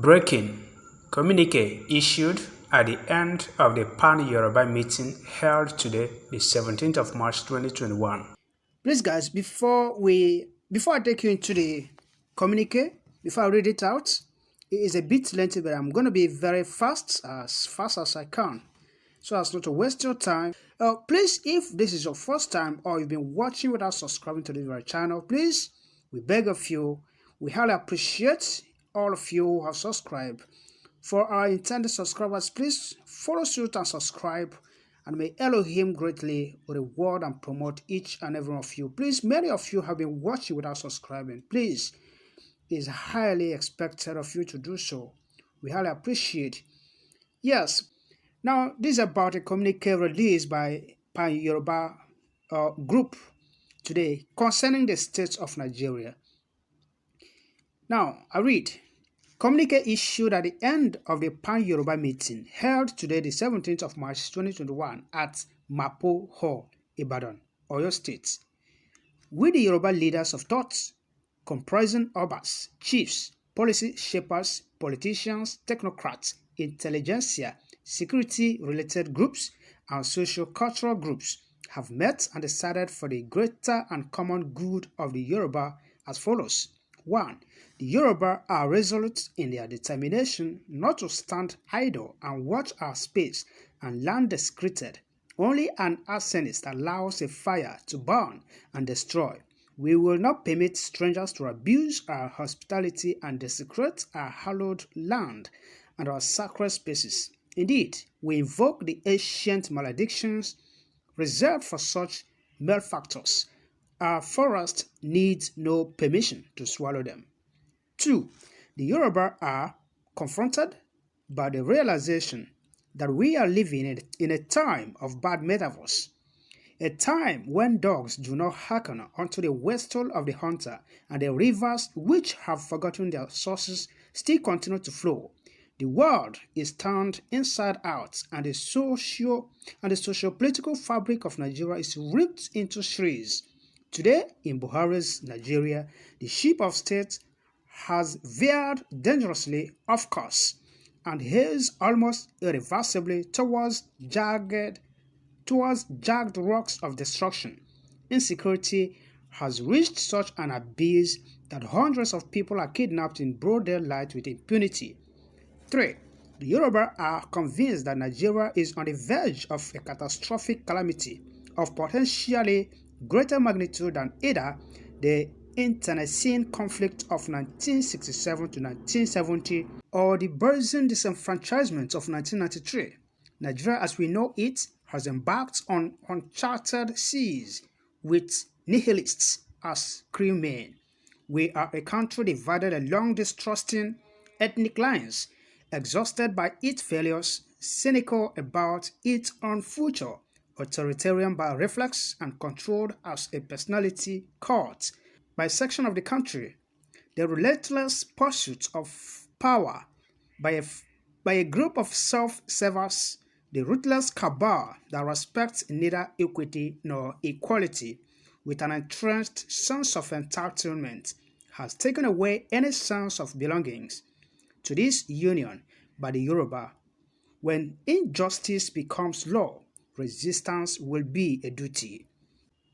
Breaking Communique issued at the end of the Pan-Yoruba meeting held today, the 17th of March 2021. Please, guys, before I take you into the communique, before I read it out, it is a bit lengthy, but I'm going to be very fast as I can, so as not to waste your time. Please, if this is your first time or you've been watching without subscribing to this very channel, please, we beg of you, we highly appreciate all of you who have subscribed. For our intended subscribers, please follow suit and subscribe, and may Elohim greatly reward and promote each and every one of you. Please, many of you have been watching without subscribing. Please, it is highly expected of you to do so. We highly appreciate. Yes, now this is about a communique released by Pan-Yoruba group today concerning the state of Nigeria. Now, I read. Communique issued at the end of the Pan-Yoruba meeting held today the 17th of March 2021 at Mapo Hall, Ibadan, Oyo State. We the Yoruba leaders of thought, comprising Obas, chiefs, policy shapers, politicians, technocrats, intelligentsia, security-related groups, and socio-cultural groups have met and decided for the greater and common good of the Yoruba as follows. 1. The Yoruba are resolute in their determination not to stand idle and watch our space and land desecrated. Only an arsonist allows a fire to burn and destroy. We will not permit strangers to abuse our hospitality and desecrate our hallowed land and our sacred spaces. Indeed, we invoke the ancient maledictions reserved for such malefactors. Our forest needs no permission to swallow them. 2. The Yoruba are confronted by the realization that we are living in a time of bad metaphors, a time when dogs do not hearken unto the whistle of the hunter, and the rivers which have forgotten their sources still continue to flow. The world is turned inside out, and the socio-political fabric of Nigeria is ripped into shreds. Today, in Buhari's Nigeria, the ship of state has veered dangerously off course and heads almost irreversibly towards jagged rocks of destruction. Insecurity has reached such an abyss that hundreds of people are kidnapped in broad daylight with impunity. 3. The Yoruba are convinced that Nigeria is on the verge of a catastrophic calamity of potentially greater magnitude than either the internecine conflict of 1967 to 1970 or the brazen disenfranchisement of 1993. Nigeria as we know it has embarked on uncharted seas with nihilists as crewmen. We are a country divided along distrusting ethnic lines, exhausted by its failures, cynical about its own future, authoritarian by reflex, and controlled as a personality cult by a section of the country. The relentless pursuit of power by a group of self-servers, the ruthless cabal that respects neither equity nor equality, with an entrenched sense of entitlement, has taken away any sense of belongings to this union by the Yoruba. When injustice becomes law, resistance will be a duty.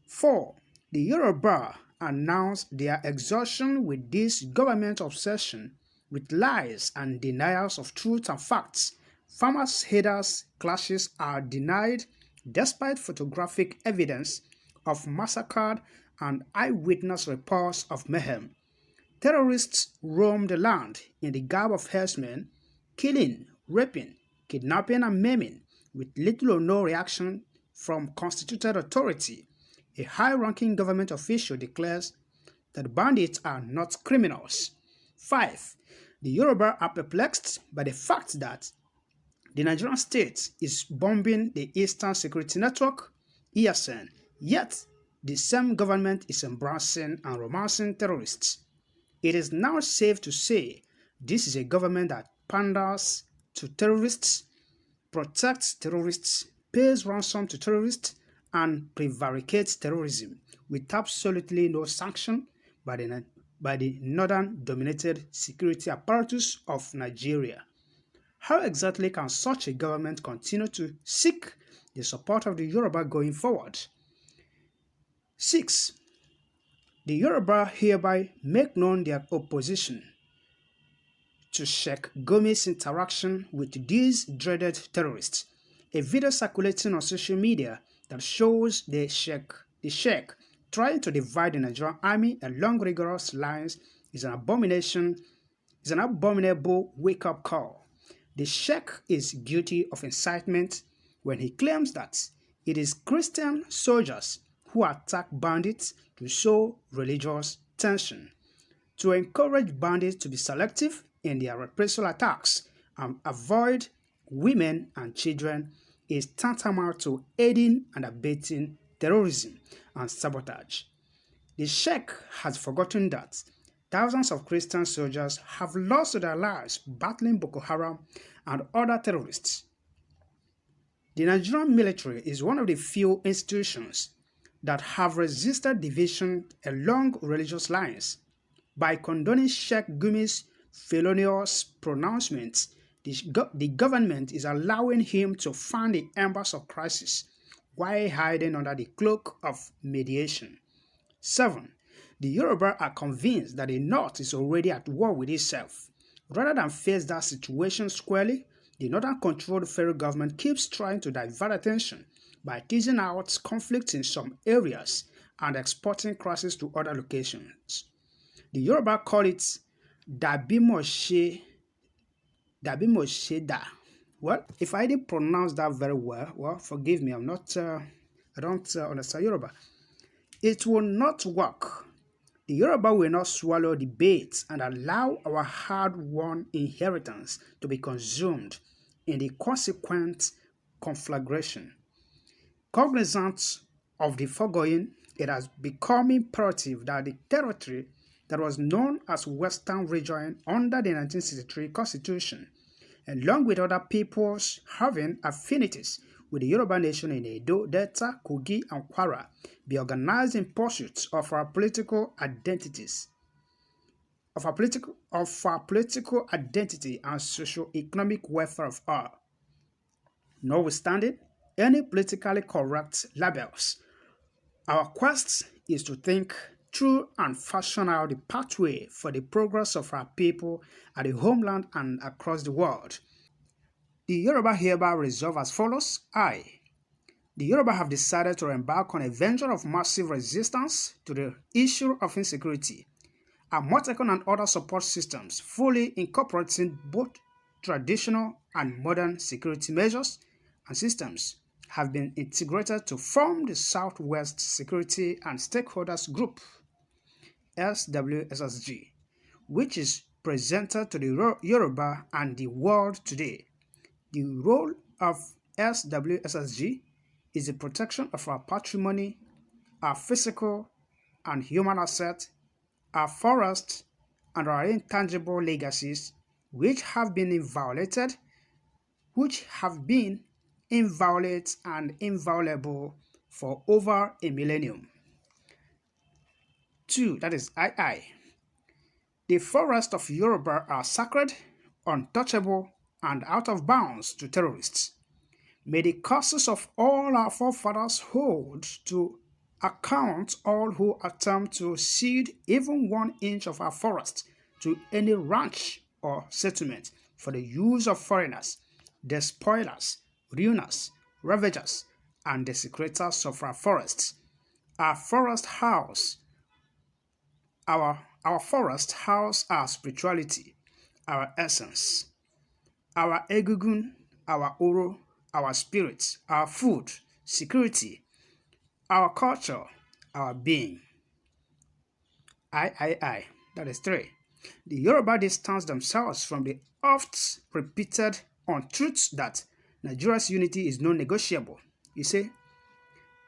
4. The Yoruba announced their exhaustion with this government obsession with lies and denials of truth and facts. Farmers' haters' clashes are denied despite photographic evidence of massacre and eyewitness reports of mayhem. Terrorists roam the land in the garb of herdsmen, killing, raping, kidnapping and maiming with little or no reaction from constituted authority. A high-ranking government official declares that bandits are not criminals. 5. The Yoruba are perplexed by the fact that the Nigerian state is bombing the Eastern Security Network, ESN, yet the same government is embracing and romancing terrorists. It is now safe to say this is a government that panders to terrorists, protects terrorists, pays ransom to terrorists, and prevaricates terrorism with absolutely no sanction by the by the northern-dominated security apparatus of Nigeria. How exactly can such a government continue to seek the support of the Yoruba going forward? 6. The Yoruba hereby make known their opposition to Sheikh Gumi's interaction with these dreaded terrorists. A video circulating on social media that shows the Sheikh trying to divide the Nigerian army along rigorous lines is an abominable wake-up call. The Sheikh is guilty of incitement when he claims that it is Christian soldiers who attack bandits to sow religious tension. To encourage bandits to be selective in their reprisal attacks and avoid women and children is tantamount to aiding and abetting terrorism and sabotage. The Sheikh has forgotten that thousands of Christian soldiers have lost their lives battling Boko Haram and other terrorists. The Nigerian military is one of the few institutions that have resisted division along religious lines. By condoning Sheikh Gumi's felonious pronouncements, the government is allowing him to fan the embers of crisis while hiding under the cloak of mediation. 7. The Yoruba are convinced that the North is already at war with itself. Rather than face that situation squarely, the Northern-controlled federal government keeps trying to divert attention by teasing out conflicts in some areas and exporting crises to other locations. The Yoruba call it Dabimosheda. Well, if I didn't pronounce that very well, forgive me, I don't understand Yoruba. It will not work. The Yoruba will not swallow the bait and allow our hard-won inheritance to be consumed in the consequent conflagration. Cognizant of the foregoing, it has become imperative that the territory that was known as Western Region under the 1963 Constitution, along with other peoples having affinities with the Yoruba nation in Edo, Delta, Kogi, and Kwara, be organized in pursuit of our political identities, of our political identity and socio-economic welfare of all. Notwithstanding any politically correct labels, our quest is to think through and fashion out the pathway for the progress of our people at the homeland and across the world. The Yoruba hereby resolve as follows. I. The Yoruba have decided to embark on a venture of massive resistance to the issue of insecurity. Amotekun and other support systems, fully incorporating both traditional and modern security measures and systems, have been integrated to form the Southwest Security and Stakeholders Group, SWSSG, which is presented to the Yoruba and the world today. The role of SWSSG is the protection of our patrimony, our physical and human assets, our forests, and our intangible legacies, which have been inviolate and inviolable for over a millennium. 2. That is II. The forests of Yoruba are sacred, untouchable, and out of bounds to terrorists. May the curses of all our forefathers hold to account all who attempt to cede even 1 inch of our forest to any ranch or settlement for the use of foreigners, despoilers, ruiners, ravagers, and desecrators of our forests. Our forests house our spirituality, our essence, our egungun, our oro, our spirits, our food, security, our culture, our being. I. That is 3. The Yoruba distance themselves from the oft-repeated untruths that Nigeria's unity is non-negotiable. You say,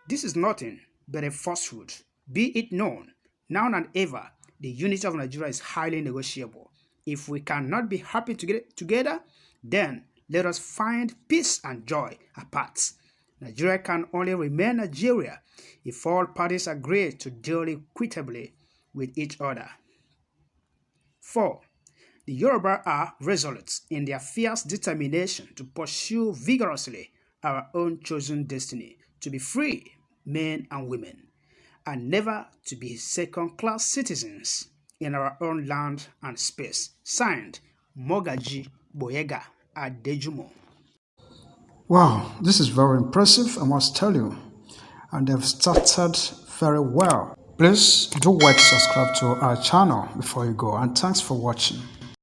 this is nothing but a falsehood. Be it known, now and ever, the unity of Nigeria is highly negotiable. If we cannot be happy together, then let us find peace and joy apart. Nigeria can only remain Nigeria if all parties agree to deal equitably with each other. 4. The Yoruba are resolute in their fierce determination to pursue vigorously our own chosen destiny, to be free men and women, and never to be second-class citizens in our own land and space. Signed, Mogaji Boyega Adejumo. Wow, this is very impressive, I must tell you. And they've started very well. Please do subscribe to our channel before you go, and thanks for watching.